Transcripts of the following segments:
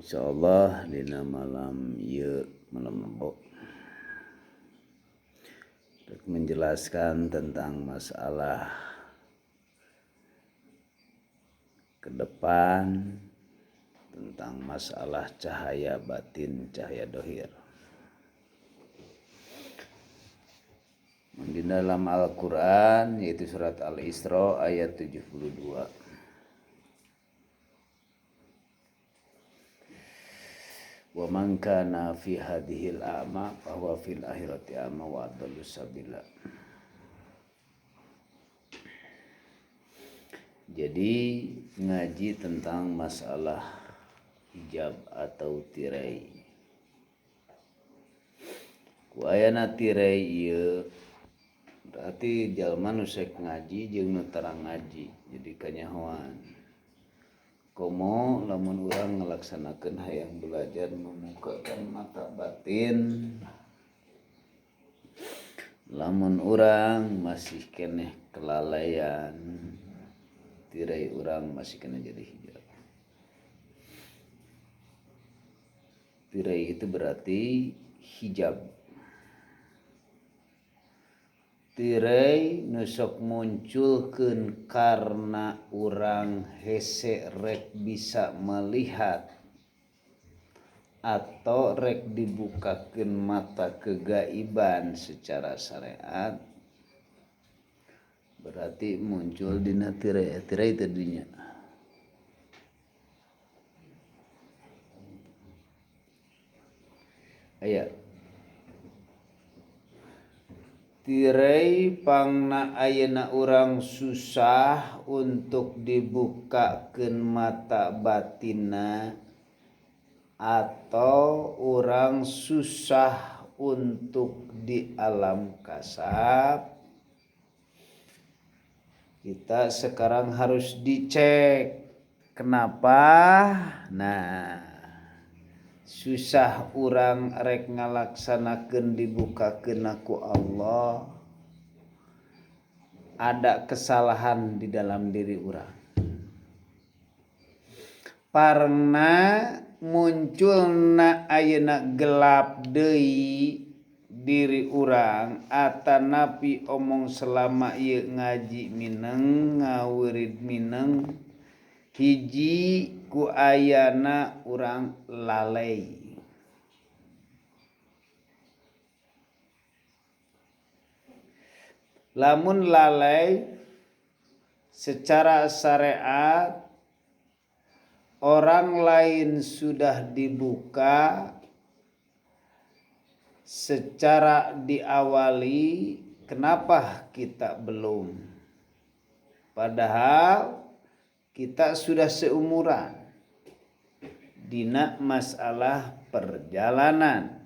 Insyaallah dina malam ieu malam Rebo untuk menjelaskan tentang masalah ke depan tentang masalah cahaya batin, cahaya dohir. Di dalam Al-Quran yaitu surat Al-Isra ayat 72. Wa man kana fi hadhil a'ma fa huwa fil akhirati a'ma wa adallu sabila. Jadi ngaji tentang masalah hijab atau tirai. Ku ayana tirai ieu berarti jalma nu sek ngaji jeung nu tarang ngaji. Jadi kanyahoan. Komo lamun urang ngelaksanakeun hayang belajar membukakan mata batin, lamun urang masih keneh kelalaian, tirai urang masih kena jadi hijab. Tirai itu berarti hijab. Tirai nu sok munculkeun karena urang hese rek bisa melihat atau rek dibukakeun mata kegaiban secara syariat, berarti muncul dina tirai. Tirai tadinya aya tirai pangna ayeuna urang susah untuk dibukakeun mata batinna atau urang susah untuk di alam kasab. Kita sekarang harus dicek. Kenapa? Nah, susah urang rek ngalaksanakeun dibukakeun ku Allah, ada kesalahan di dalam diri urang. Parna munculna ayeuna gelap deui diri urang atanapi omong selama ieu ngaji mineng ngaweurid mineng, hiji ku ayana urang lalai. Lamun lalai secara syariat orang lain sudah dibuka secara diawali, kenapa kita belum? Padahal kita sudah seumuran dina masalah perjalanan.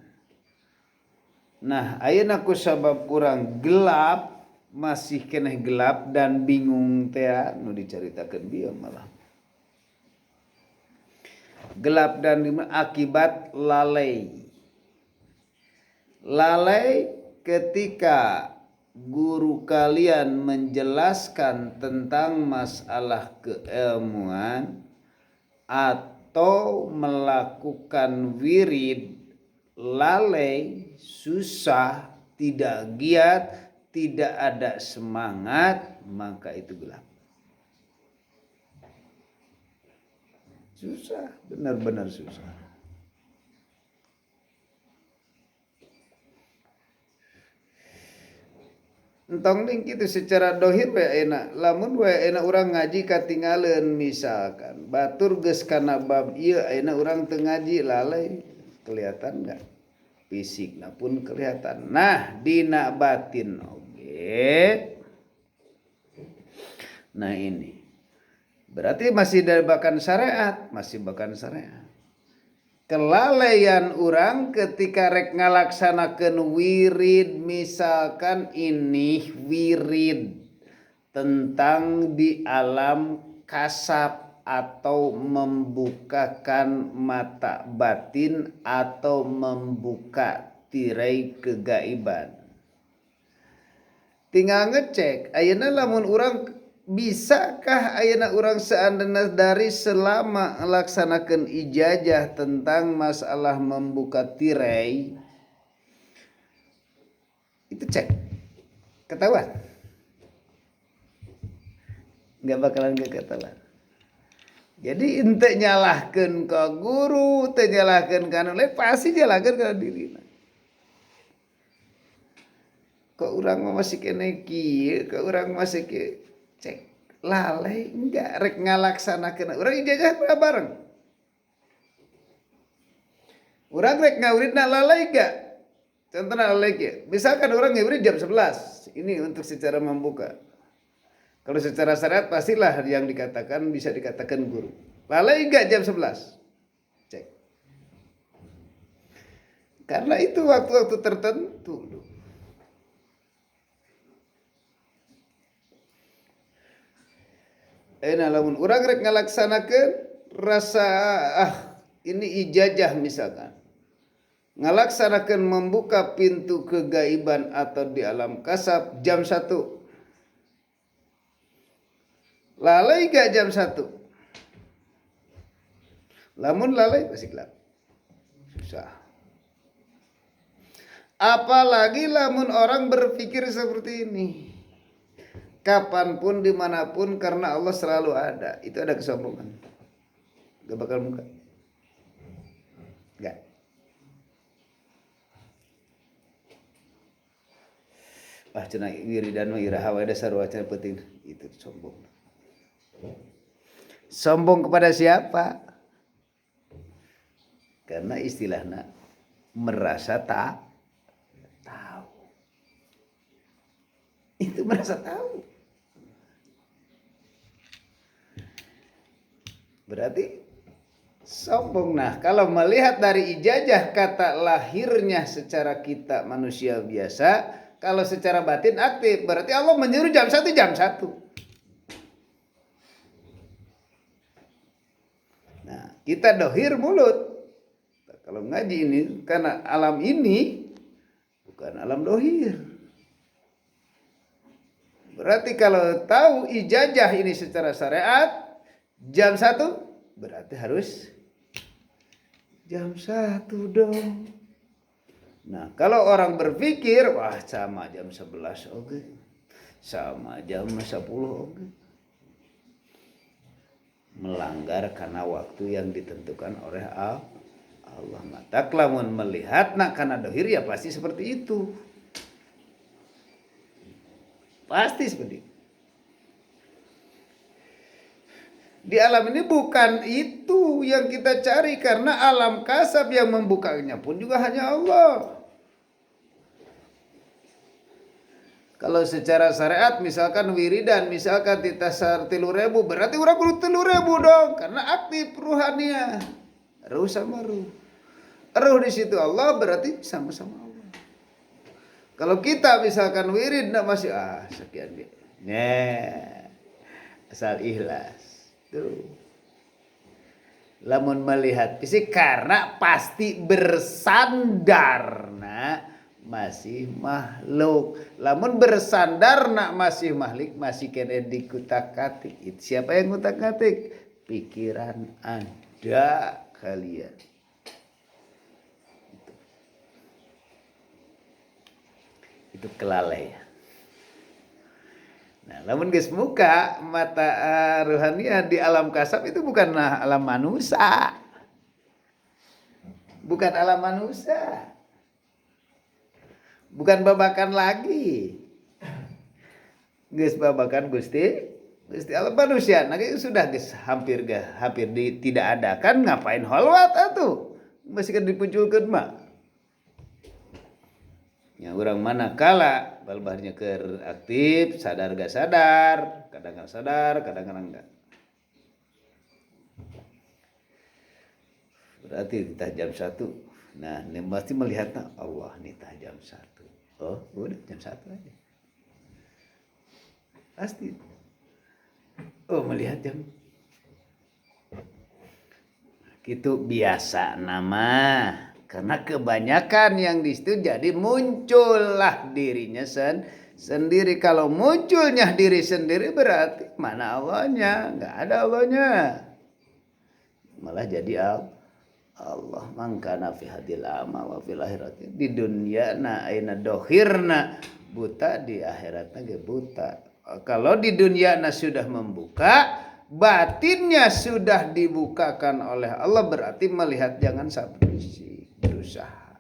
Nah, ayeuna kusabab urang gelap, masih keneh gelap dan bingung teh nu dicaritakeun bieu malah. Gelap dan akibat lalai. Lalai ketika guru kalian menjelaskan tentang masalah keilmuan atau melakukan wirid, lalai, susah, tidak giat, tidak ada semangat, maka itu gelap. Susah, benar-benar susah. Entong ning kitu secara dohir we enak. Lamun we enak urang ngaji katingaleun misalkan batur geus kana bab ieu ayeuna urang teu ngaji lalai, kelihatan enggak? Fisikna pun kelihatan. Nah, dina batin oge. Nah ini berarti masih dari bahkan syariat, masih bahkan syariat. Kelalaian orang ketika rek ngalaksanakeun wirid, misalkan ini wirid tentang di alam kasab atau membukakan mata batin atau membuka tirai kegaiban. Tinggal ngecek ayeuna lamun urang bisakah ayeuna urang seandainya dari selama melaksanakan ijazah tentang masalah membuka tirai itu cek ketahuan nggak bakalan ketahuan. Jadi ente nyalahkan ke guru, ente nyalahkan ke anu pasti nyalahkan ke diri. Kok orang masih kena kieu, kok orang masih ke cek lalai enggak rek ngalaksanakeun. Urang ijazah bareng. Urang rek ngawridna lalai enggak? Contohnya lalai kieu. Misalkan orang ngawrid jam 11. Ini untuk secara membuka. Kalau secara syariat pastilah yang dikatakan bisa dikatakan guru. Lalai enggak jam 11? Cek. Karena itu waktu-waktu tertentu. Lamun urang rek ngalaksanakeun rasa ini ijazah misalkan. Ngalaksanakeun membuka pintu kegaiban atau di alam kasab jam 1. Lalai gak jam 1? Lamun lalai pasti gelap. Susah. Apalagi lamun orang berpikir seperti ini. Kapanpun dimanapun karena Allah selalu ada. Itu ada kesombongan. Gak bakal buka. Gak. Cenah wiridan mah iraha wae dasar wacana penting. Itu sombong. Sombong kepada siapa? Karena istilahnya merasa tak tahu. Itu merasa tahu. Berarti sombong. Nah, kalau melihat dari ijazah kata lahirnya secara kita manusia biasa, kalau secara batin aktif, berarti Allah menyuruh jam 1 jam 1. Nah, kita dohir mulut. Kalau ngaji ini karena alam ini bukan alam dohir. Berarti kalau tahu ijazah ini secara syariat jam 1 berarti harus jam 1 dong. Nah, kalau orang berpikir wah sama jam 11 oke. Sama jam 10 oke. Melanggar karena waktu yang ditentukan oleh Allah. Mata lamun melihat nak karena dohir ya pasti seperti itu. Pasti seperti itu. Di alam ini bukan itu yang kita cari karena alam kasab yang membukanya pun juga hanya Allah. Kalau secara syariat misalkan wiridan misalkan titasar 3.000 berarti urang kudu 3.000 dong karena aktif ruhania. Ruh sama ruh. Ruh di situ Allah berarti sama-sama Allah. Kalau kita misalkan wirid masih sekian dia. Nah, asal ikhlas. Tuh. Lamun melihat fisik karena pasti bersandar masih makhluk. Lamun bersandar masih makhluk masih kena dikutak-katik. Siapa yang kutak-katik? Pikiran Anda kalian. Itu kelalaian. Nah, lamun geus muka mata ruhania di alam kasab itu bukanlah alam manusia. Bukan alam manusia. Bukan babakan lagi. Geus babakan Gusti alam manusia. Nah, sudah geus hampir tidak ada kan ngapain holwat atuh. Masih kan dipunculkeun mah. Ya orang mana kala balbarnya ke aktif sadar gak sadar kadang-kadang sadar kadang-kadang enggak berarti kita jam 1 nah ini pasti melihatnya Allah nih jam 1 oh udah jam 1 aja pasti melihat jam gitu biasa nama karena kebanyakan yang di situ jadi muncullah dirinya sendiri. Kalau munculnya diri sendiri berarti mana Allahnya? Nggak ada Allahnya. Malah jadi Allah mangkana fi hadil ama wa fil akhirati di dunia na aina dohirna buta di akhiratna ge buta. Kalau di dunia na sudah membuka, batinnya sudah dibukakan oleh Allah, berarti melihat jangan sampai berusaha.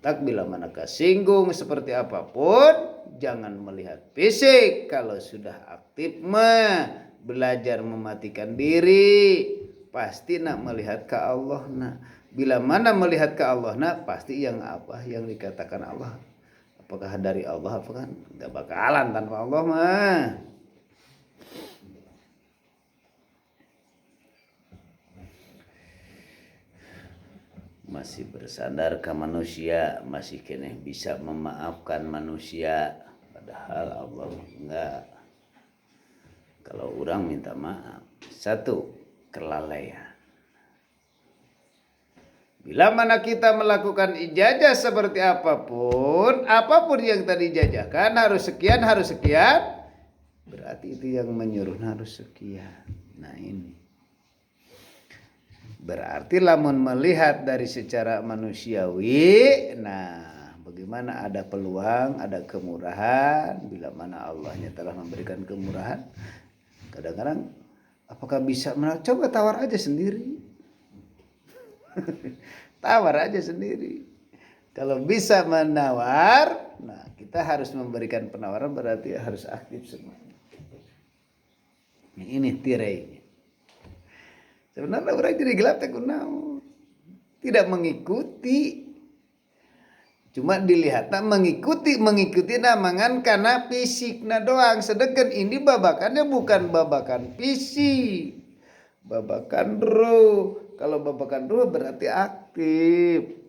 Tak bila mana kesinggung seperti apapun, jangan melihat fisik. Kalau sudah aktif belajar mematikan diri, pasti nak melihat ke Allah. Nah, bila mana melihat ke Allah, nah pasti yang apa yang dikatakan Allah. Apakah dari Allah, apakah nggak bakalan tanpa Allah mah. Masih bersandar ke manusia, masih kene bisa memaafkan manusia, padahal Allah enggak. Kalau orang minta maaf, satu, kelalaian. Bila mana kita melakukan ijazah seperti apapun yang tadi ijazahkan harus sekian, berarti itu yang menyuruh harus sekian. Nah ini berarti lamun melihat dari secara manusiawi, nah bagaimana ada peluang, ada kemurahan, bila mana Allahnya telah memberikan kemurahan, kadang-kadang apakah bisa coba tawar aja sendiri. Tawar aja sendiri. Kalau bisa menawar, nah kita harus memberikan penawaran, berarti harus aktif semua. Ini tirainya. Sebenarnya orang jadi gelap teh kunaon. Tidak mengikuti. Cuma dilihat mengikuti namangan karena fisikna doang. Sedangkan ini babakannya bukan babakan fisik. Babakan ruh. Kalau babakan ruh berarti aktif.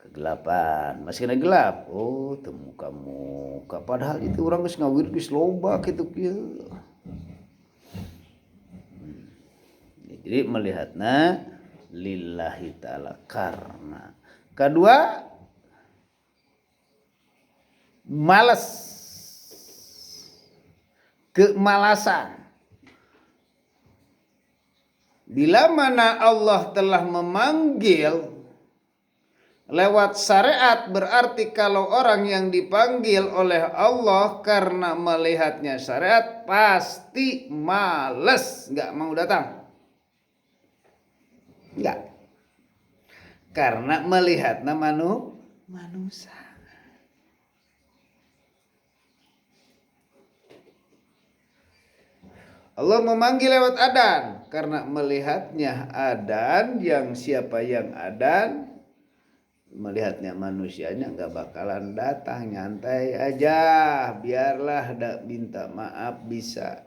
Kegelapan, masih kena gelap. Oh, temu kamu. Padahal itu orang geus ngawir geus loba kitu kieu. Jadi melihatna lillahi ta'ala karena. Kedua, malas. Kemalasan. Bila mana Allah telah memanggil lewat syariat, berarti kalau orang yang dipanggil oleh Allah karena melihatnya syariat pasti males, nggak mau datang. Nggak. Karena melihatnya manusia. Allah memanggil lewat adan karena melihatnya adan, yang siapa yang adan melihatnya manusianya nggak bakalan datang, nyantai aja, biarlah minta maaf bisa.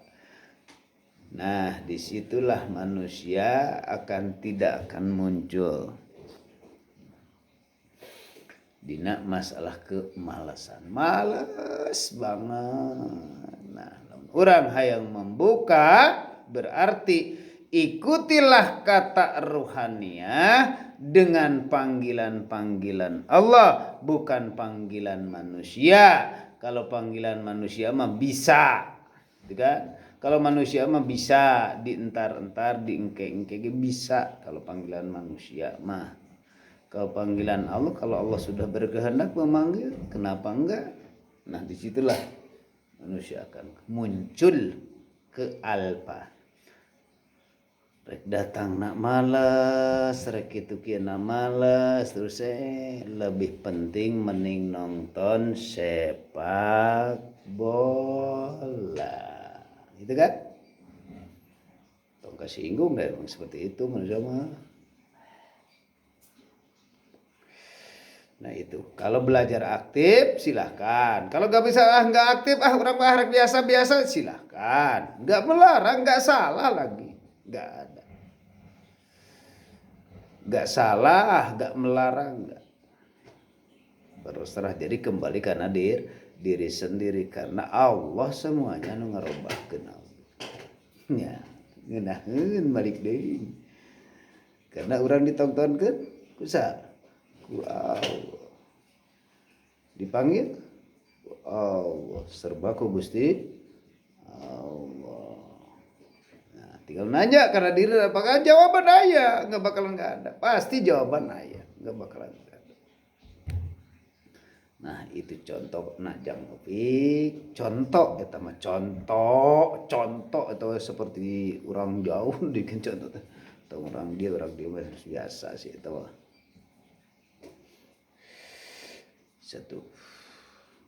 Nah disitulah manusia tidak akan muncul dina masalah kemalasan, males banget. Nah orang hayang membuka berarti ikutilah kata ruhaniyah dengan panggilan-panggilan Allah, bukan panggilan manusia. Kalau panggilan manusia mah bisa, kan? Kalau manusia mah bisa dientar-entar, diengke-engke bisa. Kalau panggilan manusia mah. Kalau panggilan Allah, kalau Allah sudah berkehendak memanggil, kenapa enggak? Nah disitulah manusia akan muncul ke alpa. Rek datang nak malas, rek itu kiana malas, terus lebih penting mending nonton sepak bola, gitu kan? Tong kasinggung deh, emang seperti itu manusia mah. Nah itu, kalau belajar aktif silahkan. Kalau nggak bisa nggak aktif, orang harap biasa-biasa silahkan. Nggak melarang, nggak salah lagi, nggak ada. Nggak salah, nggak melarang, nggak. Terus terah jadi kembali karena diri sendiri, karena Allah semuanya nu ngarobahkeun. Ya, ngeunaheun balik deui. Karena orang ditontonkeun kusa. Wow. Dipanggil Allah, serba ku Gusti Allah. Nah, tinggal nanya karena diri, apakah jawaban aya? Nggak bakalan nggak ada. Pasti jawaban aya, nggak bakalan nggak ada. Nah itu contoh. Nah jang Opik contoh eta mah contoh itu seperti orang jauh bikin contoh atau orang dia biasa sih itu satu.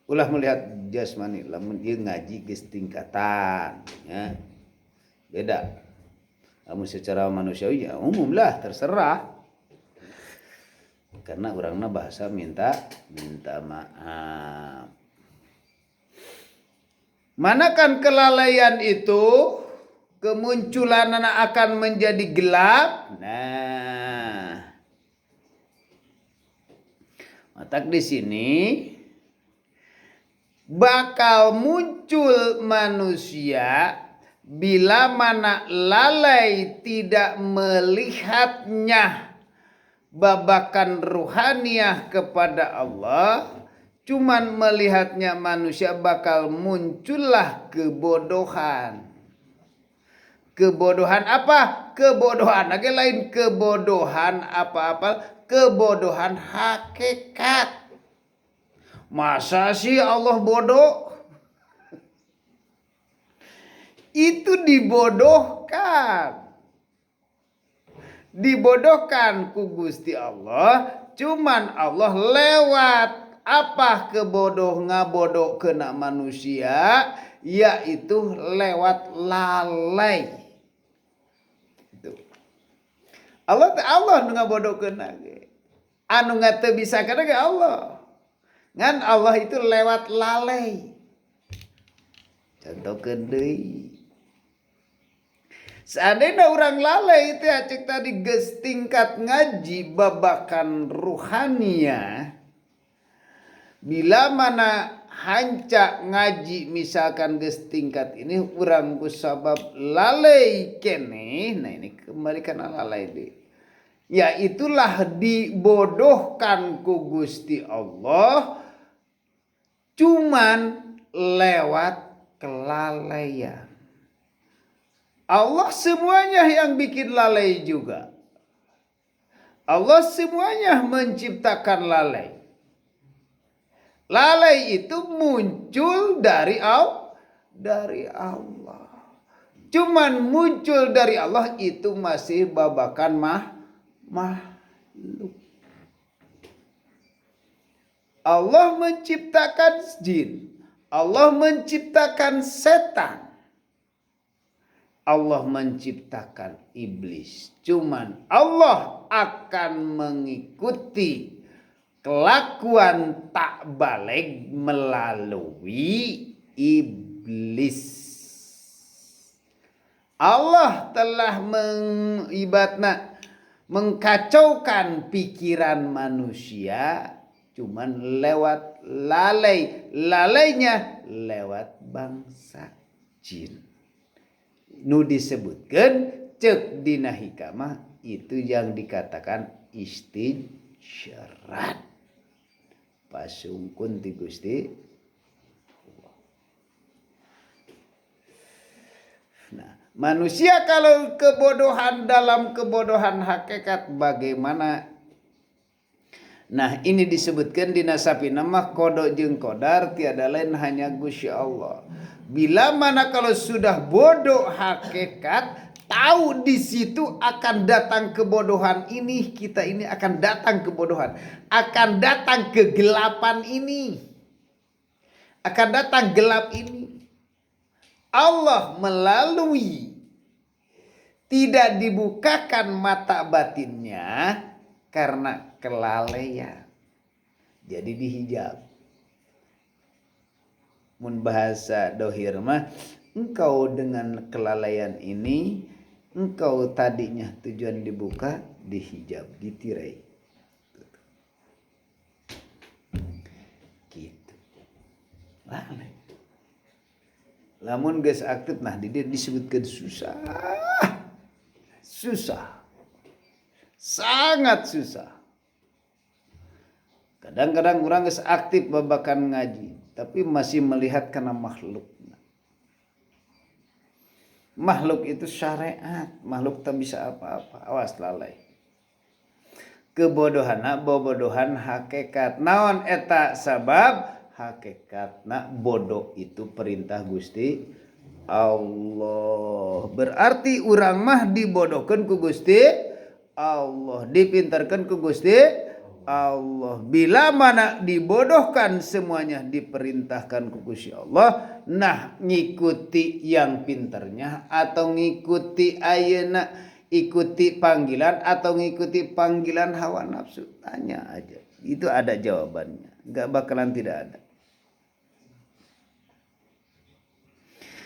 Ulah melihat jasmani, lamun ieu ngaji geus tingkatan ya. Beda. Lamun secara manusiawi ya umum lah terserah. Karena orangna bahasa minta maaf. Manakan kelalaian itu kemunculan akan menjadi gelap. Nah, matak di sini bakal muncul manusia bila mana lalai tidak melihatnya babakan ruhaniyah kepada Allah, cuman melihatnya manusia, bakal muncullah kebodohan. Kebodohan apa? Kebodohan lagi lain kebodohan apa-apa, kebodohan hakikat. Masa sih Allah bodoh? Itu dibodohkan. Dibodohkan ku Gusti Allah, cuman Allah lewat apa ngabodoh kena manusia, yaitu lewat lalai. Itu. Allah nu ngabodoh kena anu ngate bisa kana ge Allah. Ngan Allah itu lewat lalai. Contohkeun deui. Seandainya orang lalai itu cek tadi geus tingkat ngaji babakan ruhania, bila mana hanca ngaji misalkan geus tingkat ini urang ku sabab lalai keneh. Nah ini kembali kana lalai deh. Ya itulah dibodohkan ku Gusti Allah cuman lewat kelalaian. Allah semuanya yang bikin lalai juga. Allah semuanya menciptakan lalai. Lalai itu muncul dari Allah. Cuman muncul dari Allah itu masih babakan makhluk. Allah menciptakan jin. Allah menciptakan setan. Allah menciptakan iblis. Cuman Allah akan mengikuti kelakuan tak balik melalui iblis. Allah telah mengkacaukan pikiran manusia cuman lewat lalai. Lalainya lewat bangsa jin. Nu disebutkan cek dina hikamah itu yang dikatakan istisyarat. Pasungkun ti Gusti. Nah, manusia kalau kebodohan dalam kebodohan hakikat bagaimana? Nah, ini disebutkan di nasapi nama kodok jeung kodar tiada lain hanya Gusti Allah. Bila mana kalau sudah bodoh hakikat, tahu di situ akan datang kebodohan ini, kita ini akan datang kebodohan, akan datang kegelapan ini, akan datang gelap ini. Allah melalui tidak dibukakan mata batinnya karena kelalaian. Jadi dihijab. Mun bahasa dohir mah, engkau dengan kelalaian ini, engkau tadinya tujuan dibuka, dihijab, ditirai. Gitu. Lalai. Lamun geus aktif, nah dia disebutkan susah. Susah. Sangat susah. Kadang-kadang orang geus aktif babakan ngaji, tapi masih melihat karena makhluk. Makhluk itu syariat, makhluk tak bisa apa-apa. Awas lalai. Kebodohan, bobodohan hakikat. Naon eta sabab? Hakikatna bodoh itu perintah Gusti Allah. Berarti urang mah dibodohkeun ku Gusti Allah, dipintarkeun ku Gusti Allah. Bila mana dibodohkan semuanya diperintahkan ku Gusti Allah, nah ngikuti yang pintarnya atau ngikuti ayeuna, ikuti panggilan atau ngikuti panggilan hawa nafsu, tanya aja. Itu ada jawabannya, gak bakalan tidak ada.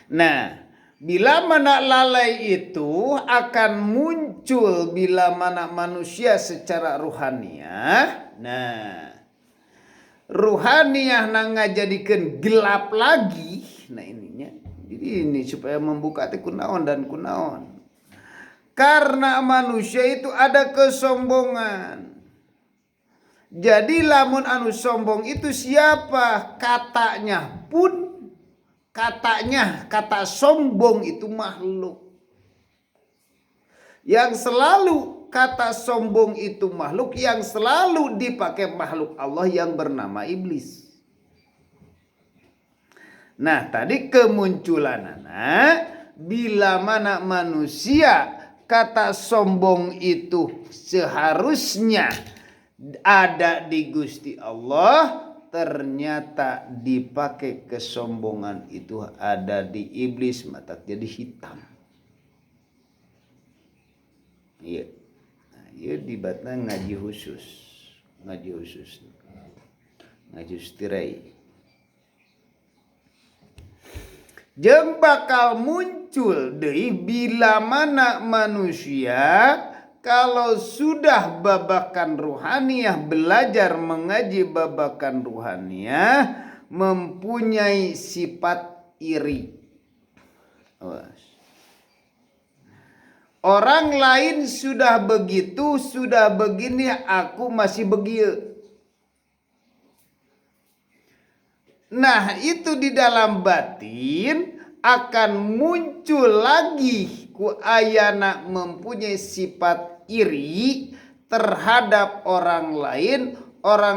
Nah, bila mana lalai itu akan muncul bila mana manusia secara ruhaniyah. Nah, ruhaniyah ngajadikeun gelap lagi. Nah ininya. Jadi ini supaya membuka teh kunaon dan kunaon. Karena manusia itu ada kesombongan. Jadi lamun anu sombong itu siapa? Katanya pun kata sombong itu makhluk. Yang selalu kata sombong itu makhluk, yang selalu dipakai makhluk Allah yang bernama iblis. Nah tadi kemunculanana bila mana manusia kata sombong itu seharusnya ada di Gusti Allah, ternyata dipakai kesombongan itu ada di iblis, mata jadi hitam. Iya. Nah, iya dibatna ngaji khusus. Ngaji tirai. Jeung bakal muncul deui bila mana manusia kalau sudah babakan ruhaniyah, belajar mengaji babakan ruhaniyah, mempunyai sifat iri. Orang lain sudah begitu, sudah begini, aku masih begitu. Nah itu di dalam batin akan muncul lagi ku ayana mempunyai sifat iri terhadap orang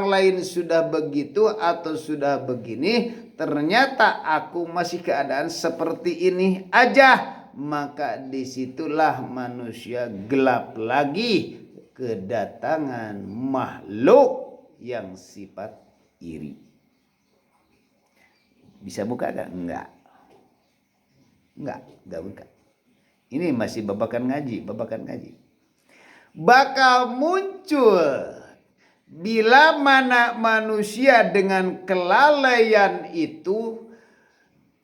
lain sudah begitu atau sudah begini, ternyata aku masih keadaan seperti ini aja, maka disitulah manusia gelap lagi kedatangan makhluk yang sifat iri. Bisa buka gak? Enggak buka. Ini masih babakan ngaji. Bakal muncul bila mana manusia dengan kelalaian itu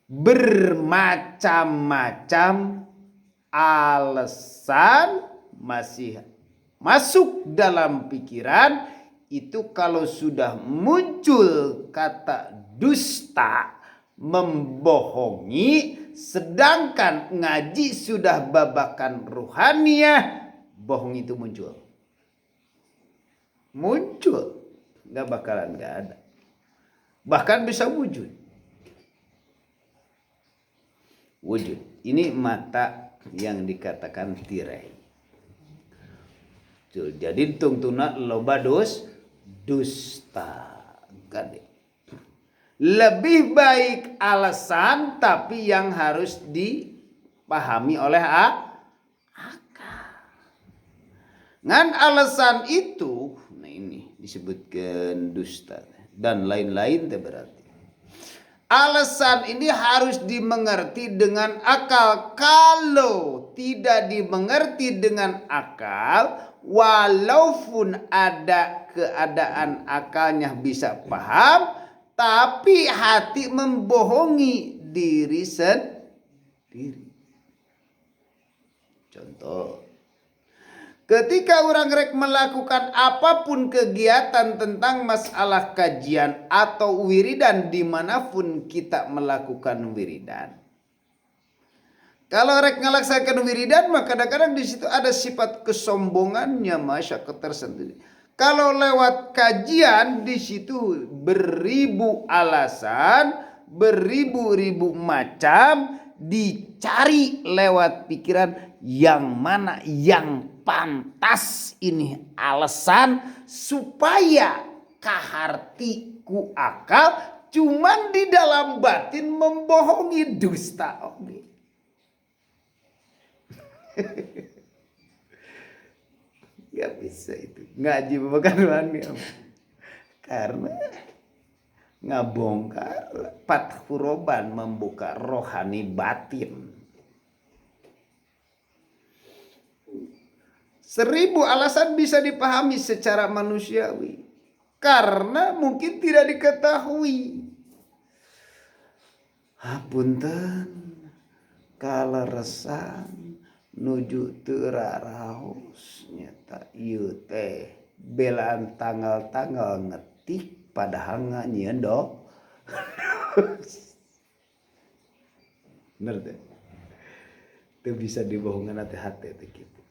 bermacam-macam alasan masih masuk dalam pikiran itu. Kalau sudah muncul kata dusta, membohongi, sedangkan ngaji sudah babakan ruhaniyah, bohong itu muncul, gak bakalan gak ada, bahkan bisa wujud. Ini mata yang dikatakan tirai. Jadi tungtuna loba dusta. Lebih baik alasan tapi yang harus dipahami oleh akal. Ngan alasan itu, nah ini disebutkan dusta dan lain-lain berarti. Alasan ini harus dimengerti dengan akal. Kalau tidak dimengerti dengan akal, walaupun ada keadaan akalnya bisa paham, tapi hati membohongi diri sendiri. Contoh, ketika orang rek melakukan apapun kegiatan tentang masalah kajian atau wiridan, dimanapun kita melakukan wiridan. Kalau rek ngelaksanakan wiridan, maka kadang-kadang di situ ada sifat kesombongannya, masyarakat tersendiri. Kalau lewat kajian di situ beribu alasan, beribu-ribu macam dicari lewat pikiran yang mana yang pantas ini alasan supaya kaharti ku akal cuman di dalam batin membohongi dusta. Oke. Gak bisa itu ngaji bukan wani karena ngabongkar pathuroban membuka rohani batin. 1000 alasan bisa dipahami secara manusiawi karena mungkin tidak diketahui. Hapunten kaleresan nuju teu raraos nyata ieu teh belaan tanggal-tanggal ngetik padahal nyieun do. Bener teh. Teu bisa dibohongan hati teh kitu.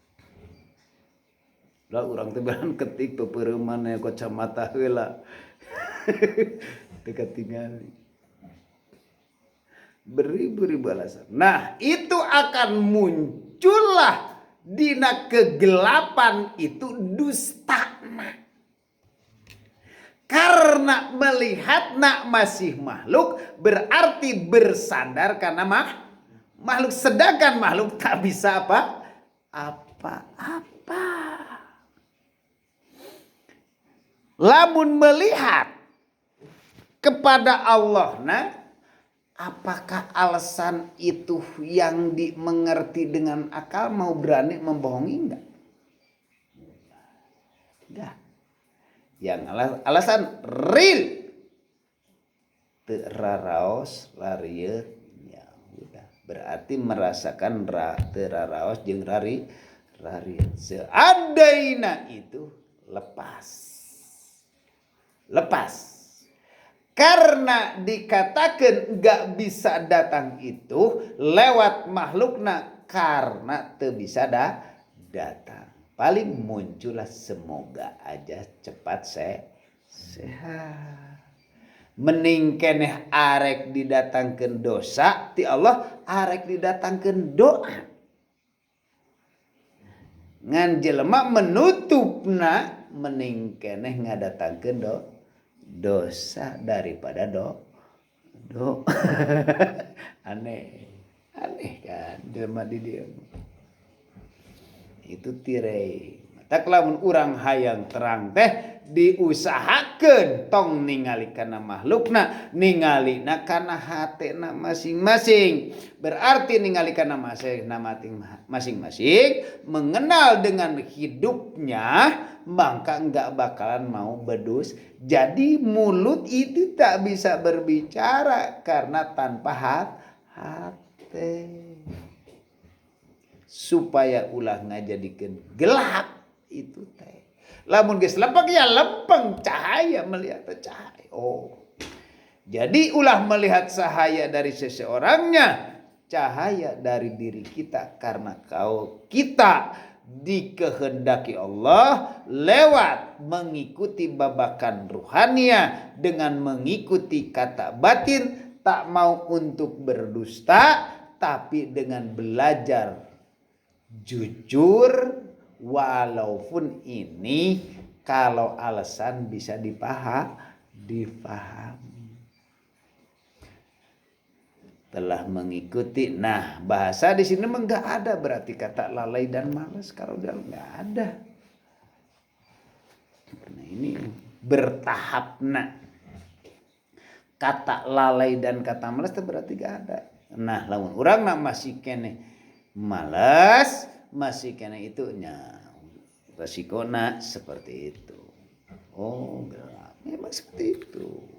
Lah urang teh belaan ketik pepeureuman kacamata heula. Teu katingali. Beribu-ribu alasan. Nah, itu akan muncullah dina kegelapan itu dusta. Karena melihat nak masih makhluk berarti bersandar karena makhluk, sedangkan makhluk tak bisa apa-apa. Lamun melihat kepada Allah, apakah alasan itu yang dimengerti dengan akal mau berani membohongi enggak? Enggak. Yang alasan real teu raraos larieut ya udah berarti merasakan teu raraos jeung rarieut. Seandaina itu lepas. Karena dikatakan gak bisa datang itu lewat makhlukna karena teu bisa datang. Paling muncullah semoga aja cepat sehat. Mending keneh arek didatangkeun dosa ti Allah arek didatangkeun doa. Ngan jelema menutupna mending keneh ngadatangkeun dosa daripada do aneh kan jelema di dieu itu tirai tak lamun urang hayang terang teh diusahakeun tong ningali kana makhlukna ningalina kana hatena masing-masing berarti ningali kana masing-masing mengenal dengan hidupnya maka enggak bakalan mau bedus. Jadi mulut itu tak bisa berbicara karena tanpa hati. Supaya ulah ngajadikeun gelap itu teh. Lamun geus lempeng ya lempeng cahaya melihat cahaya. Oh. Jadi ulah melihat cahaya dari seseorangnya, cahaya dari diri kita karena kita dikehendaki Allah lewat mengikuti babakan ruhania dengan mengikuti kata batin tak mau untuk berdusta tapi dengan belajar jujur walaupun ini kalau alasan bisa dipahami telah mengikuti. Nah, bahasa di sini memang nggak ada berarti kata lalai dan malas kalau dalam nggak ada. Karena ini bertahap kata lalai dan kata malas itu berarti nggak ada. Nah, lamun orang masih kene malas, masih kene itu resikonya seperti itu. Oh, enggak. Memang seperti itu.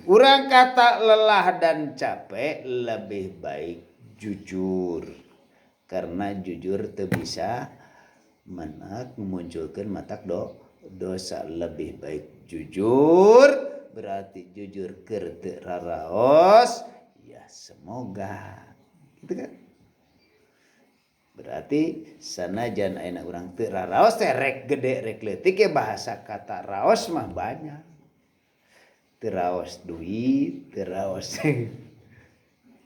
Urang kata lelah dan capek lebih baik jujur karena jujur teu bisa memunculkan matak dosa. Lebih baik jujur berarti jujur keur teu raraos ya semoga gitu kan Berarti sanajan ayeuna urang teu raraos teh rek gede rek leutik bahasa kata raos mah banyak. Teu raos duit, teu raos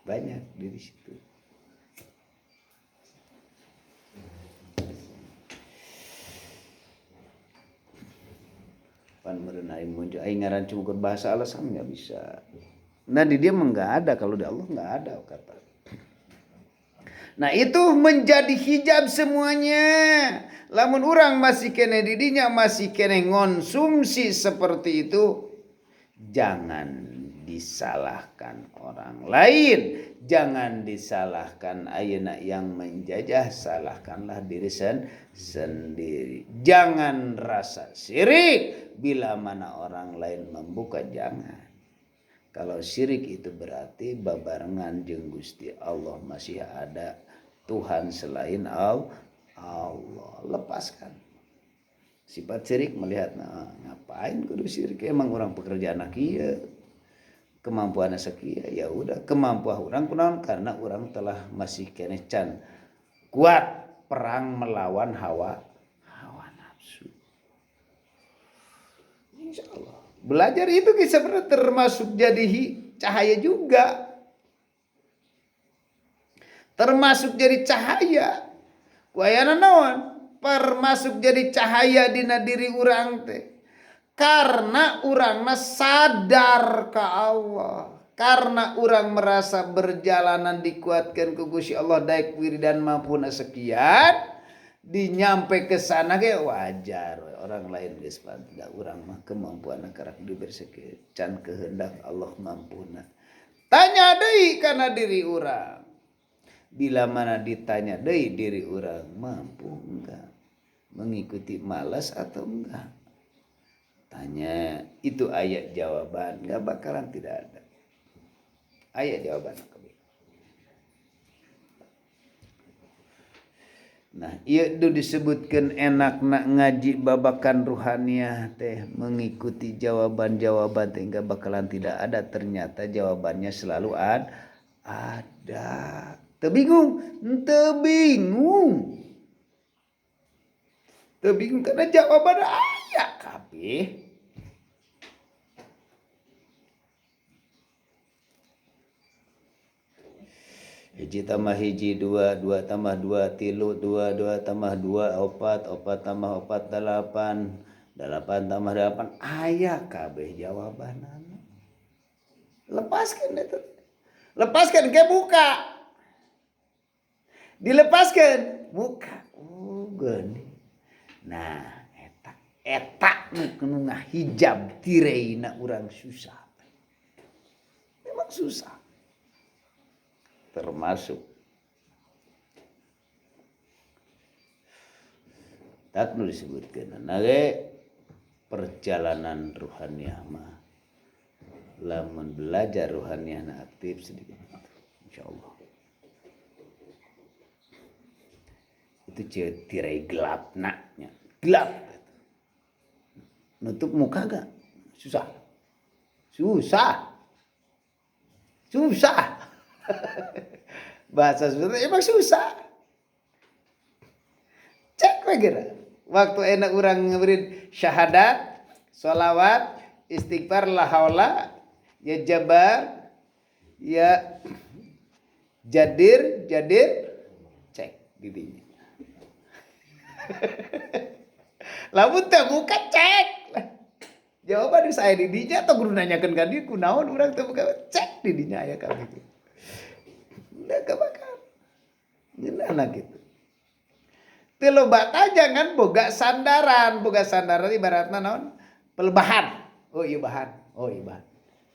banyak di situ. Pan meureun aing muncul aing ngaran cungkur bahasa alasan enggak bisa. Nah di dia mah enggak ada, kalau di Allah enggak ada kata. Nah itu menjadi hijab semuanya. Lamun orang masih kene didinya masih kene ngonsumsi seperti itu, jangan disalahkan orang lain, jangan disalahkan ayeuna yang menjajah, salahkanlah diri sendiri. Jangan rasa sirik bila mana orang lain membuka, jangan. Kalau syirik itu berarti babarengan jeung Gusti Allah, masih ada Tuhan selain Allah. Lepaskan sifat syirik, melihat ngapain kudu syirik, emang orang pekerjaan kieu kemampuan sakieu, ya udah kemampuan orang kunaon, karena orang telah masih kene can kuat perang melawan hawa nafsu. Insyaallah belajar itu sebenarnya termasuk jadi cahaya juga. Termasuk jadi cahaya. Kuayana naon? Termasuk jadi cahaya dina diri urang teh. Karena urangna sadar ka Allah. Karena urang merasa berjalanan dikuatkan ku Gusti Allah daek wiridan mampuna sekian, dinyampe ke sana ge wajar. Orang lain geus panggah, urang mah kemampuan karak diberi can kehendak Allah mampuna. Tanya deui kana diri urang. Bila mana ditanya deui diri urang, mampu enggak? Mengikuti malas atau enggak? Tanya, itu ayat jawaban, enggak bakalan tidak ada. Ayat jawaban. Nah, ieu disebutkan enak nak ngaji babakan ruhaniah teh, mengikuti jawaban-jawaban teh enggak bakalan tidak ada, ternyata jawabannya selalu ada. Teu bingung karena jawaban aya kabeh. Hiji tambah hiji dua, dua tambah dua tilu, dua, dua tambah dua opat, opat tambah opat dalapan, dalapan tambah dalapan, aya kabeh jawabanana. Lepaskan itu, lepaskan ke buka, dilepaskan buka, gini. Nah eta nu ngahijab tireina urang susah, memang susah. Termasuk tak nu disebutkeun nage perjalanan ruhaniah mah, lamun belajar ruhaniah aktif sedikit, insyaallah itu tirai gelap naknya, gelap nutup muka gak susah bahasa sebenarnya emang susah. Cek kira waktu enak orang ngeberin syahadat, sholawat, istighfar, la haula, ya jabar, ya jadir, cek didinya. Lamun teu buka cek. Jawaban saya didinya atau guru nanyakeun ka dieu kunaon urang teu buka, cek didinya aya kabeh. Udah gak bakal gimana gitu. Telobata jangan boga sandaran ibaratna naon? Pelbahan. Oh iya bahan.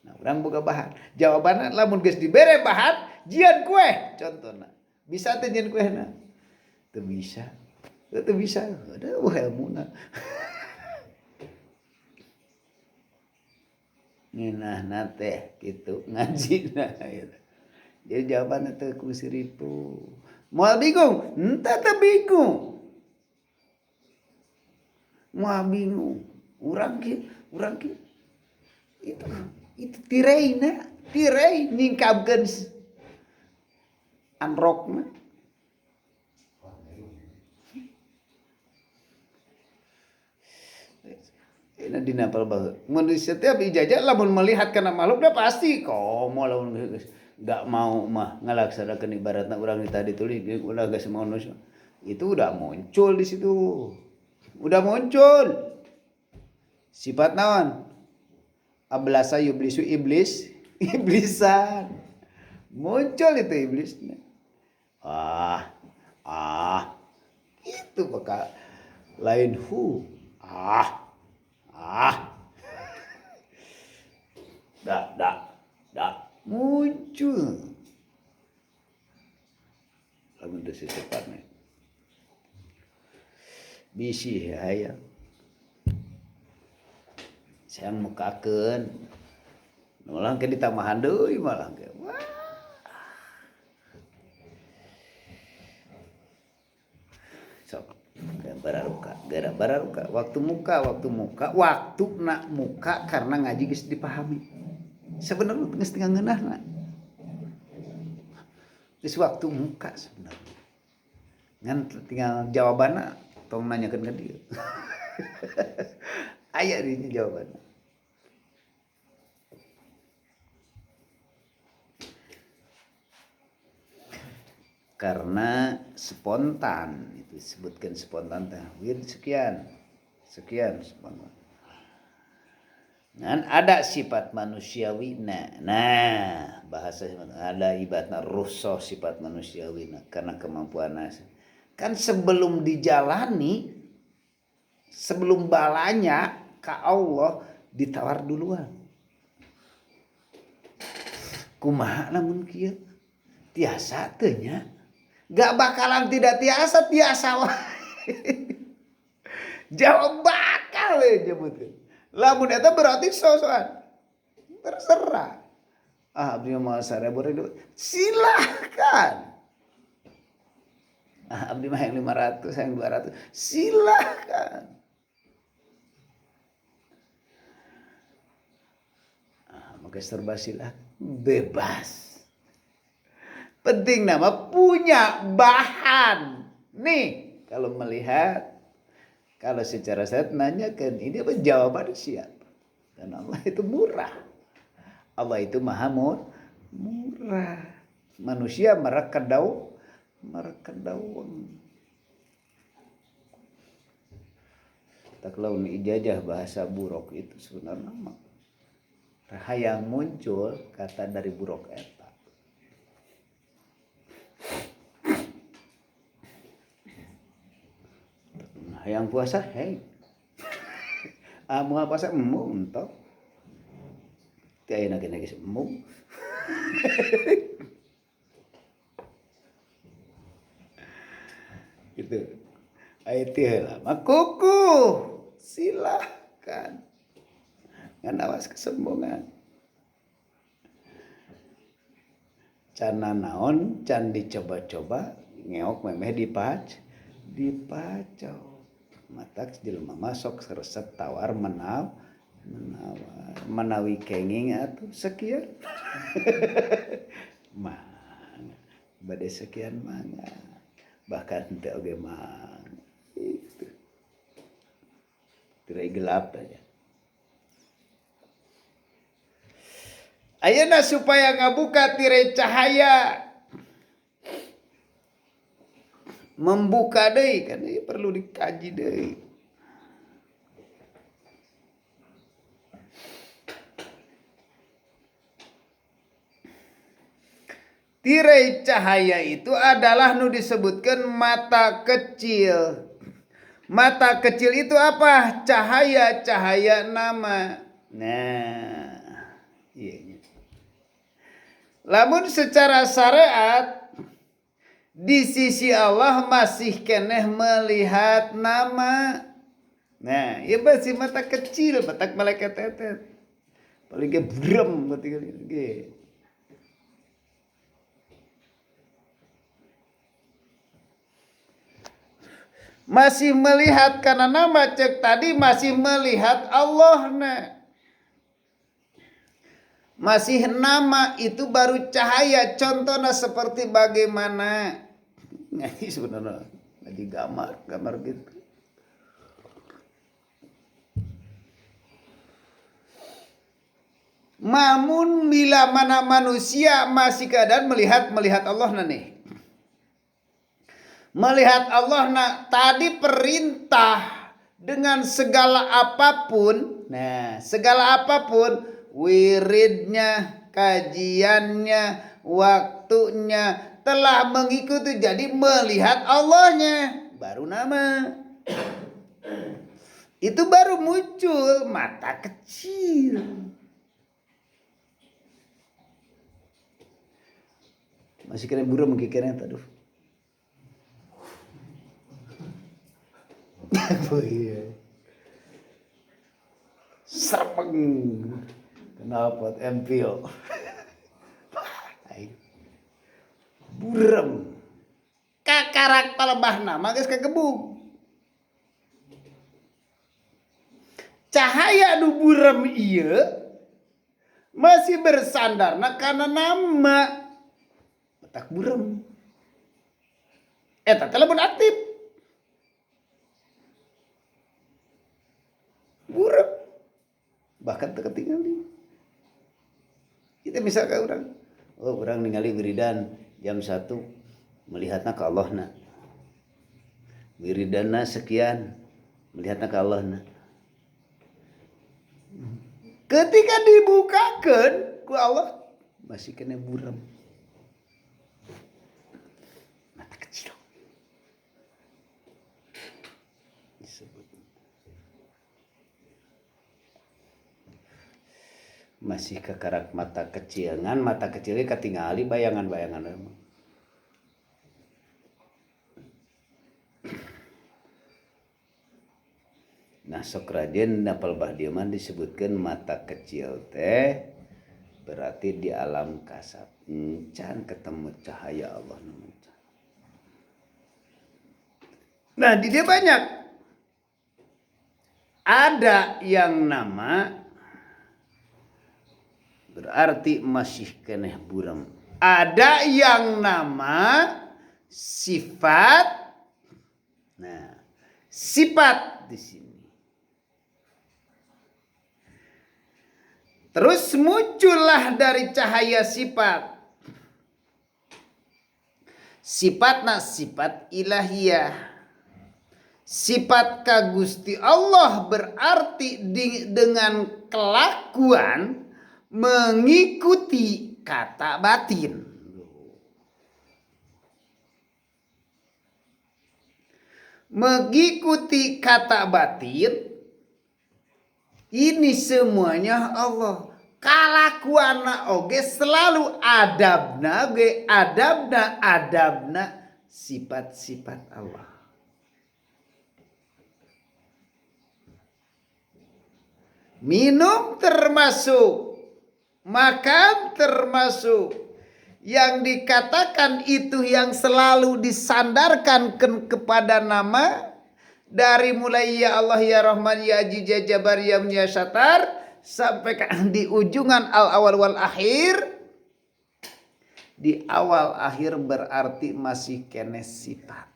Nah, urang boga bahan. Jawabanna lamun geus dibere bahan, jian kue contohna. Bisa teh jian kuehna? Teu bisa. Teu bisa. Ada ilmuna. Ngeunahna teh kitu ngajina gitu. Jadi jawabannya teu kudu siripu. Moal bingung? Henteu teu bingung. Moal bingung. Urang kieu itu tirai ningkabkeun anrokna. Ini dinapal banget. Mun setiap ijajah lamun melihat kana makhluk dah pasti komo lamun enggak mau mah ngalaksanakeun ibaratna urang tadi tulis ulah geus mau itu udah muncul di situ. Udah muncul. Sifat naon? Ablasa yublisu iblis, iblisan. Muncul itu iblisnya. Itu bakal lain dak muncul lamun teu secepatna bisi aya sayang mukakeun ulang ke ditamahan deui malah ke wah sok gara bararuka waktu nak muka karena ngaji geus dipahami sebenarnya geus tinggal ngeunahna geus waktu muka sebenarnya ngan tinggal jawabanna tong nanyakeun ka dieu aya dinya jawabanna karena spontan itu disebutkan spontan tahwil sekian spontan. Dan ada sifat manusiawi nah bahasa ada ibaratna rusuh sifat manusiawi karena kemampuan kan sebelum dijalani sebelum balanya ka Allah ditawar duluan kumaha lamun kieu tiasa teu nya gak bakalan tidak tiasa jawab bakal nyebutkeun lamun eta berarti sosokan terserah abdi mah 1000 silahkan abdi mah yang 500 yang 200 silahkan maka serba silahkan bebas penting nama punya bahan nih kalau melihat kalau secara saya nanyakan ini apa jawaban siapa dan Allah itu murah Allah itu maha murah manusia merekedauan tak laun ijazah bahasa buruk itu sebenarnya mah hayang muncul kata dari buruk eta hayang puasa hei moal puasa entok teu ayeuna geus emu gitu aya teu lah mah kuku silahkan ngan awas kesombongan can naon can dicoba-coba ngeok memeh dipacau matak jelema masuk resep tawar menawi kenging atuh sekian mangga bade sekian mangga bahkan teu oge mangga itu tirai gelap aja ayeuna supaya ngabuka tirai cahaya membuka deui kan ini perlu dikaji deui tirai cahaya itu adalah nu disebutkan mata kecil mata kecil itu apa cahaya nama nah iya lamun secara syariat di sisi Allah masih keneh melihat nama. Nah, ya masih mata kecil, batak malaikat tetet. Paling ge brem berarti ge. Masih melihat karena nama cek tadi masih melihat Allah nah. Masih nama itu baru cahaya contohnya seperti bagaimana ngaji sebenarnya ngaji gambar gitu Mamun bila mana manusia masih keadaan melihat Allah nih. Melihat Allah tadi perintah dengan segala apapun. Nah, segala apapun wiridnya, kajiannya, waktunya telah mengikuti, jadi melihat Allahnya baru nama. Itu baru muncul mata kecil. Masih kena buram kira tadi. Oh iya. Serpeng. Kenapa empil? Buram. Kakarak palebahna mah geus kagebug. Cahaya nu buram ieu masih bersandarna kana nama. Tak buram. Eta teh lamun aktif. Buram. Bahkan teu ketinggalan. Kita misalkan orang ningali wiridan jam 1 melihatna ke Allahna. Wiridanna sekian melihatna ke Allahna. Ketika dibukakeun ku Allah masih kena buram. Mata kecil. Disebut. Masih kekarak mata kecil, ngan mata kecilnya ketingali bayangan-bayangan. Nah sok raden napal bahdieu mah disebutkeun mata kecil teh berarti di alam kasab encan ketemu cahaya Allah. Nah di dia banyak. Ada yang nama berarti masih keneh buram. Ada yang nama sifat. Nah, sifat di sini. Terus muncullah dari cahaya sifat. Sifatna sifat ilahiyah. Sifat ka Gusti Allah berarti dengan kelakuan mengikuti kata batin. Mengikuti kata batin. Ini semuanya Allah. Kalakuana oge selalu adabna sifat-sifat Allah. Minum termasuk, makan termasuk, yang dikatakan itu yang selalu disandarkan kepada nama. Dari mulai ya Allah ya Rahman ya Aziz ya Jabbar ya Munya Syatar sampai di ujungan al awal wal akhir. Di awal akhir berarti masih kene sifat.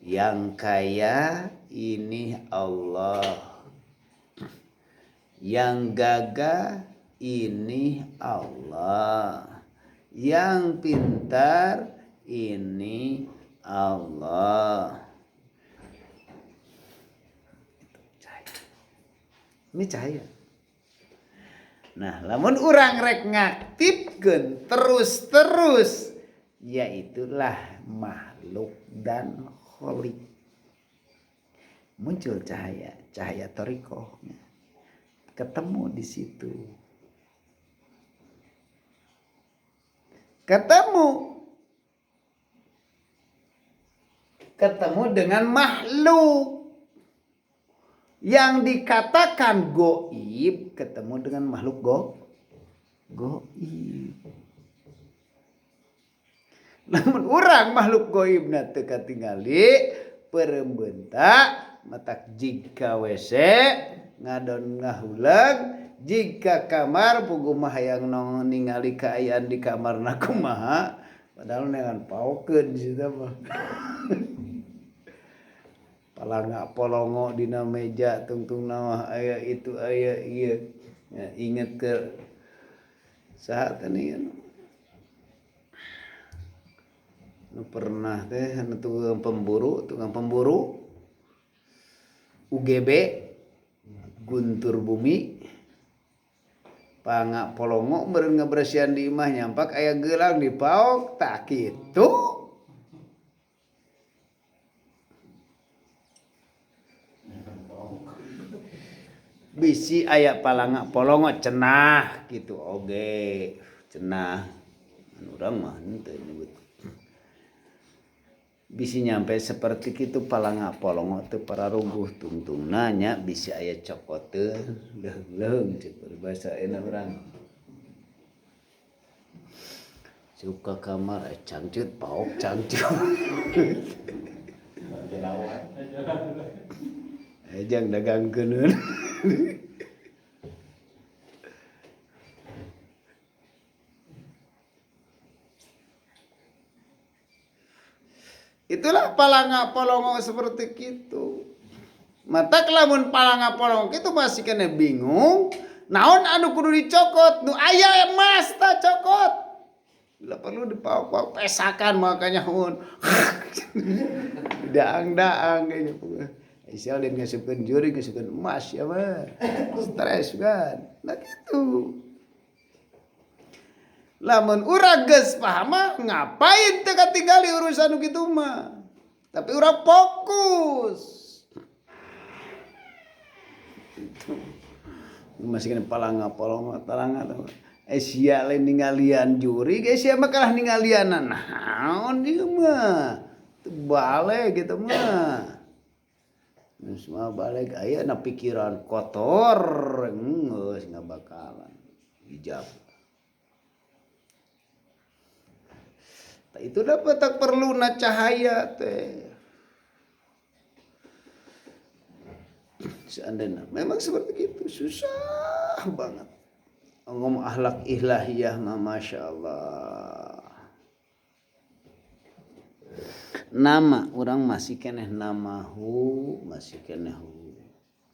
Yang kaya ini Allah. Yang gagah ini Allah. Yang pintar ini Allah. Ini cahaya. Nah, lamun urang rek ngaktifkeun terus yaitulah makhluk dan kholik. Muncul cahaya thariqah. Ketemu di situ. Ketemu dengan makhluk yang dikatakan goib, ketemu dengan makhluk goib. Namun orang makhluk goib na teu katingali perembentak matak jika WC ngadon ngahuleg jika kamar puguh mah hayang ningali kaayaan di kamarna kumaha padahal dengan paukeun situ mah. Palanga polongo dina meja tungtung nama aya itu aya ieu. Ya, ingat ke saat ini kan pernah teh tukang pemburu UGB Guntur Bumi pangak polongo meureun ngabersihan di imah nyampak aya gelang dipaok tak kitu bisi aya palangak polongo cenah gitu oge cenah urang mah henteu nyebut bisi nyampe seperti itu palangak polongo teu pararuguh tungtungna nya bisi aya cokoteun leung ceuk bahasa euna urang suka kamar cangcut paok cangcut ejang dagangkeun itulah palanga polongo seperti itu mata lamun palanga polongo itu masih kena bingung naon anu kudu dicokot nu aya emas ta cokot bila perlu dipaok-paok pesakan makanya hun daang-daang kayaknya Aisyah lain ngasupkeun juri ngasupkeun emas ya mah stres kan nah gitu lamun urang geus paham mah ngapain teu katinggali urusan nu kitu mah tapi urang fokus itu masih kena palanga polongo talanga sia lain ningalian juri ge sia mah kalah ningalianan naon ieu mah teu bale gitu mah geus mah balik aya na pikiran kotor geus ngabakalan hijab itu dapat tak perlu na cahaya teh seandainya memang seperti itu susah banget ngomong akhlak ilahiyah mah masya Allah nama orang masih keneh namahu masih keneh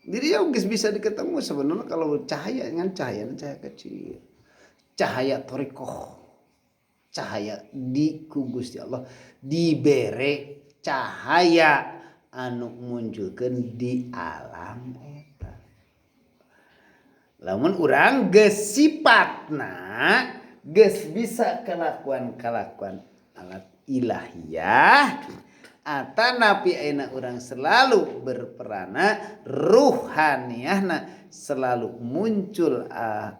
diri yang bisa diketemu sebenarnya kalau cahaya dengan cahaya kecil cahaya torikoh cahaya di ku Gusti Allah dibere cahaya anu munculkeun di alam eta lamun urang geus sifatna geus bisa kelakuan alat ilahiyah atanapi ayeuna urang selalu berperana ruhaniyahna selalu muncul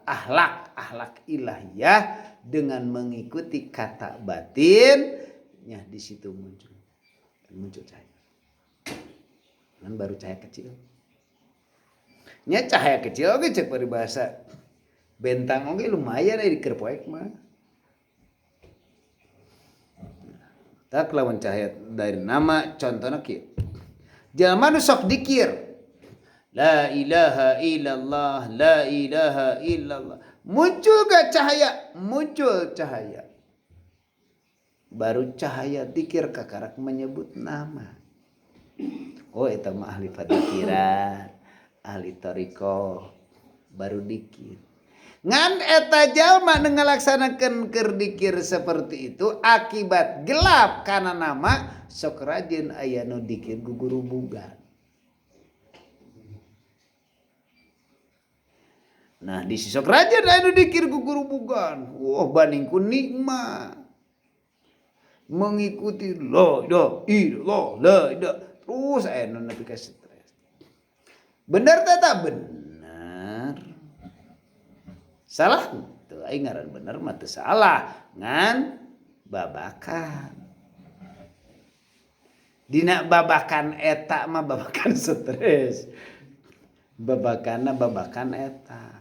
akhlak ilahiyah dengan mengikuti kata batin nya di situ muncul cahaya kan baru cahaya kecil nya cahaya kecil oge cek peribahasa bentang oge lumayan di keur poek mah tak lawan cahaya dari nama contohna kieu jalma nu sok dikir la ilaha illallah la ilaha illallah muncul gak cahaya muncul cahaya baru cahaya dikir kakarak menyebut nama oh eta mah ahli padikiran ahli tariko baru dikir ngan eta jalma nu ngalaksanakeun keur dikir seperti itu akibat gelap kana nama sok rajin aya nu dikir gugurubugan nah di sisok rajin aya nu dikir gugurubugan wah bandingku nikmat mengikuti la ilaha terus aya nu nepi ka stres bener teh tak bener salah teu aing ngaran bener mah teu salah ngan babakan dina babakan eta mah babakan stres babakanna babakan eta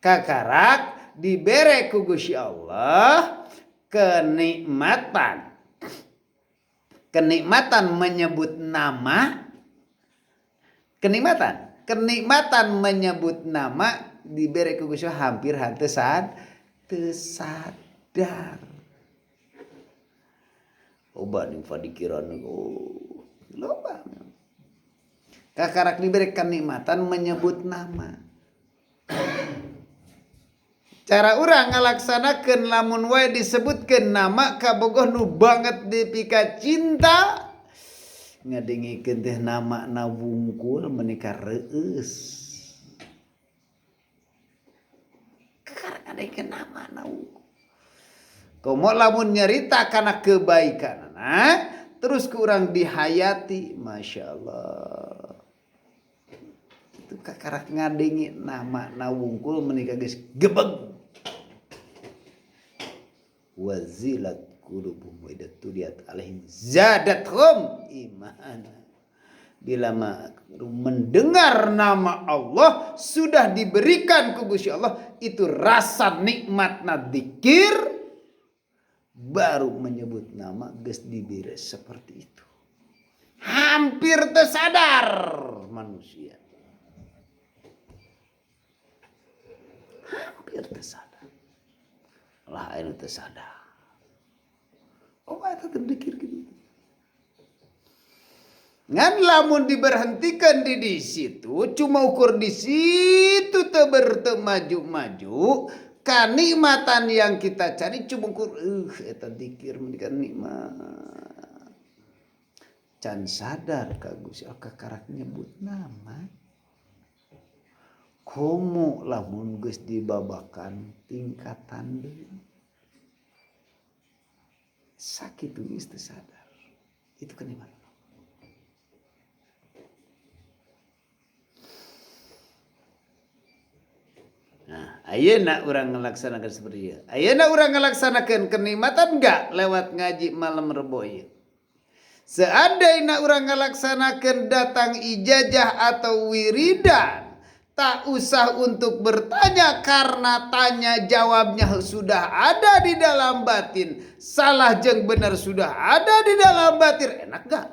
kakarak dibere ku Gusti Allah kenikmatan menyebut nama kenikmatan menyebut nama dibere ku Gusti Allah hampir hanteu sadar obat ning padikiran loba kakarak diberi kenikmatan menyebut nama Cara urang ngalaksanakeun lamun wae disebutkeun nama kabogoh nu banget dipika cinta ngadengikeun teh nama na wungkul menika reueus. Karena ngadengikeun nama na wungkul. Komo lamun nyarita kana kebaikanana terus ke urang dihayati, Masya Allah. Itu kakarak ngadengi nama na wungkul menika geus gebeg. Wazilat qulubuhum wa idza tuliyat alaihim zadathum imana. Bila mendengar nama Allah sudah diberikan ku Gusti Allah itu rasa nikmatna dzikir baru menyebut nama geus dibere seperti itu. Hampir tersadar manusia. Hampir tersadar. Lah anu teu sadar. Oh eta terdikir gitu. Ngan lamun diberhentikan di situ cuma ukur di situ teu bertemaju-maju kanikmatan yang kita cari cuma ukur eta zikir menika nikmat. Can sadar ka Gusti Allah kakarak nyebut nama. Komo lamun geus dibabakan tingkatan deui. Sakitu geus teu sadar. Itu kenikmatan. Nah, ayeuna urang ngalaksanakeun seperti ieu. Ayeuna urang ngalaksanakeun kenikmatan enggak lewat ngaji malam Rebo ieu. Seandainya urang ngalaksanakeun datang ijazah atau wiridan tak usah untuk bertanya karena tanya jawabnya sudah ada di dalam batin. Salah jeung benar sudah ada di dalam batin. Enak gak?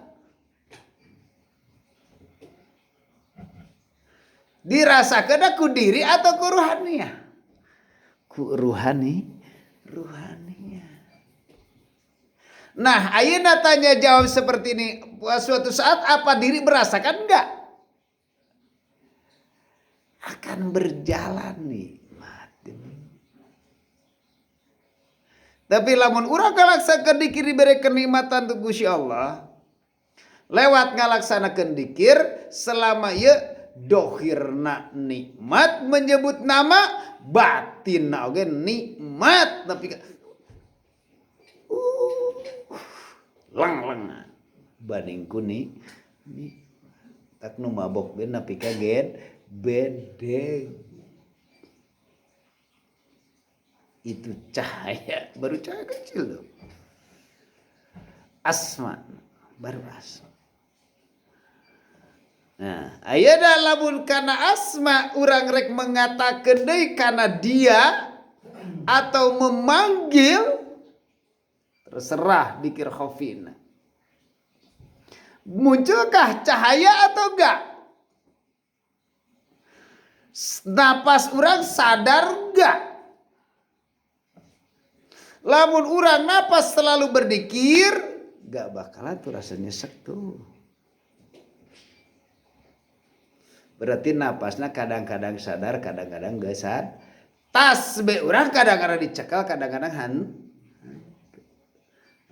Dirasakeun ku diri atau ku ruhaniyah? Ku ruhaniyah. Nah, ayeuna tanya jawab seperti ini suatu saat apa diri merasakan enggak? Akan berjalan nikmat. Tapi lamun urang ngalaksanakeun dikir diberi kenikmatan tu Gusti Allah lewat ngalaksanakeun dikir selama ieu dohirna nikmat menyebut nama batinna oge nikmat tapi lang banding kuning tak nu mabok ben nepi ka bedeng. Itu cahaya, baru cahaya kecil loh. Asma, baru asma. Nah, ayeuna lamun kana asma urang rek mengatakeun deui kana dia atau memanggil terserah dikir khafina. Munculkah cahaya atau enggak? Napas urang sadar enggak? Lamun urang napas selalu berdikir, enggak bakalan tuh rasanya nyesek tuh. Berarti napasnya kadang-kadang sadar, kadang-kadang enggak sadar. Tasbih urang kadang-kadang dicekal, kadang-kadang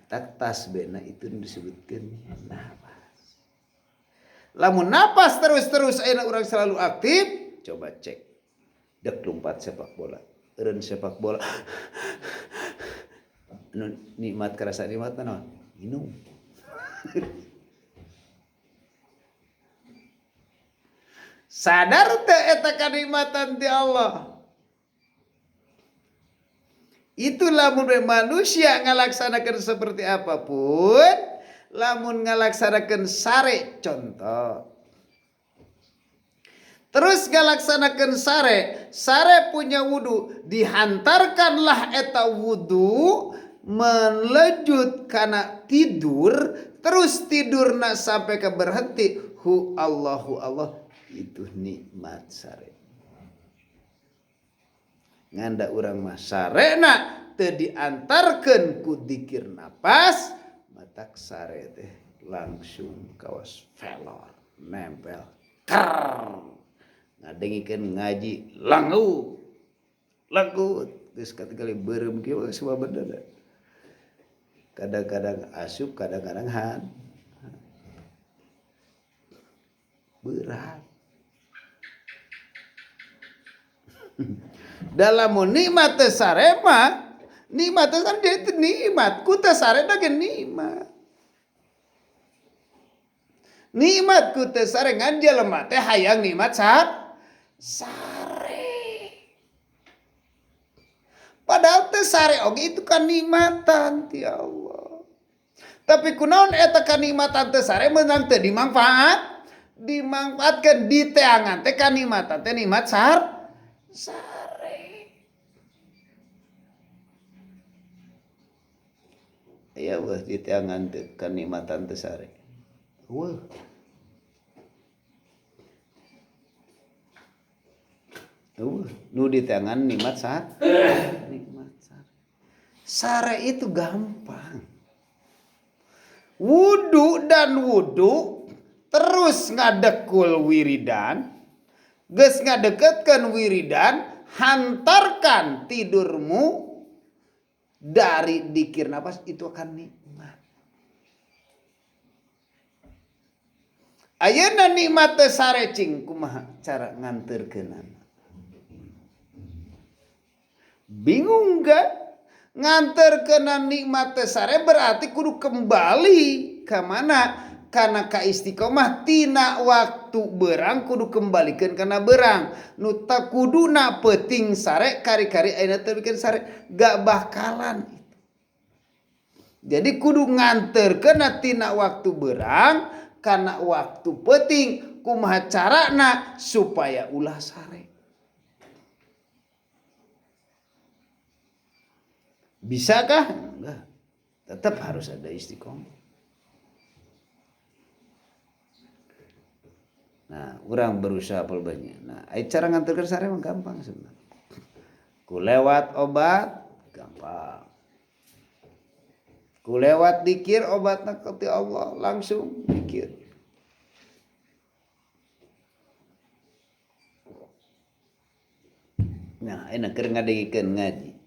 tak tasbihna itu disebutkan napas. Lamun napas terus-terus ayeuna urang selalu aktif, coba cek. Dek lompat sepak bola. Eureun sepak bola. Nikmat kerasa nikmat naon? Minum. Sadar teu eta kanikmatan ti Allah? Itu lamun manusia ngalaksanakeun seperti apapun, lamun ngalaksanakeun sare contoh. Terus ngalaksanakeun sare punya wudu, dihantarkanlah eta wudu melejut kana tidur, terus tidurna sampai ke berhenti. Allahu Allah, itu nikmat sare. Nganda urang mah sarena teu diantarkeun ku dzikir napas matak sare teh langsung kawas velor nempel ker ngadengikeun ngaji langu geus katingali beureum kieu semua bener. Kadang-kadang asup, kadang-kadang han. Berat. Dalam nikmat teu sare mah, nikmat teh kan jadi nikmat, ku teu sare da ge nikmat. Nikmat ku teu sare ngan jelema teh hayang nikmat sare. Padahal teu sare oge itu kan nikmatan ti Allah. Tapi kunaon eta kanikmatan teu sare meunang teu dimanfaatkeun di teangan teh kanikmatan teh nikmat sare. Aya weuh di teangan teh kanikmatan teu sare. Weuh. Nu di teangan nikmat sare. Nikmat sare. Sare itu gampang. Wudu terus ngadekul wiridan, geus ngadeketkeun wiridan, hantarkan tidurmu dari dikir nafas itu akan nikmat. Ayeuna nikmat teu sare cing kumaha cara nganterkeunana? Bingung gak? Nganterkeun nikmat teu sare berarti kudu kembali ka mana? Kana ka istiqomah tina waktu berang kudu kembalikeun kana berang. Nu ta kuduna peuting sare kari-kari ayeuna teu bikin sare gak bakalan itu. Jadi kudu nganterkeun tina waktu berang kana waktu peuting kumaha carana supaya ulah sare. Bisakah? Enggak. Tetap harus ada istiqomah. Nah, orang berusaha banyak. Nah, cara nganterkeun sare mah gampang sebenarnya. Ku lewat obat gampang. Ku lewat dikir obatna ka Allah langsung dikir. Nah, enak keur ngadengikeun ngaji.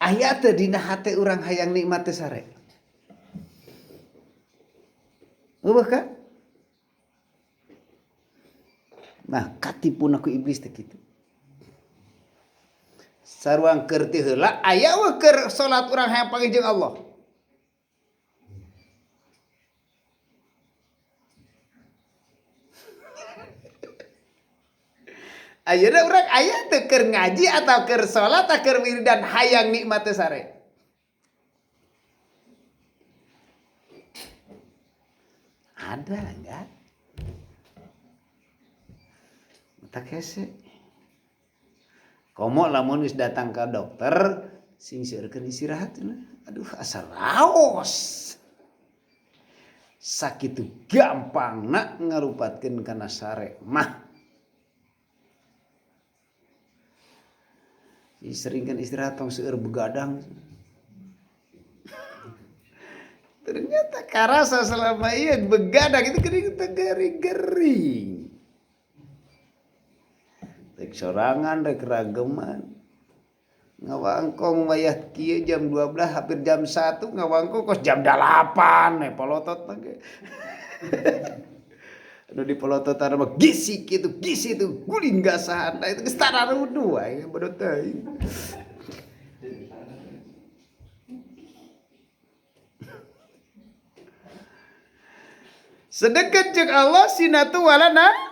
Aya teh dina hate urang hayang nikmat teh sare. Eueuh ka? Nah, katipun aku iblis teh kitu. Saruang keur ti heula aya we keur salat urang hayang panggih jeung Allah. Ayeuna urang aya teu keur ngaji atau keur salat atau keur wiridan hayang nikmat teh sare. Ada enggak? Tak hese. Komo lamun geus datang ka dokter sing seureurkeun istirahat. Aduh asa raos. Sakitu gampangna ngarupatkeun kana sare mah. Sering kan istirahat tong seueur begadang. Ternyata karasa selama ieu begadang itu geuning teh gering-gering. Rek sorangan rek rageman. Ngawangkong wayah kieu jam 12 hampir jam 1 ngawangkong kos jam 8 polotot mah ge. Anu di polototan mah gisi kitu guling gasahan itu geus tararudu wae bodo teuing. Sedekat jeung Allah sinatu walana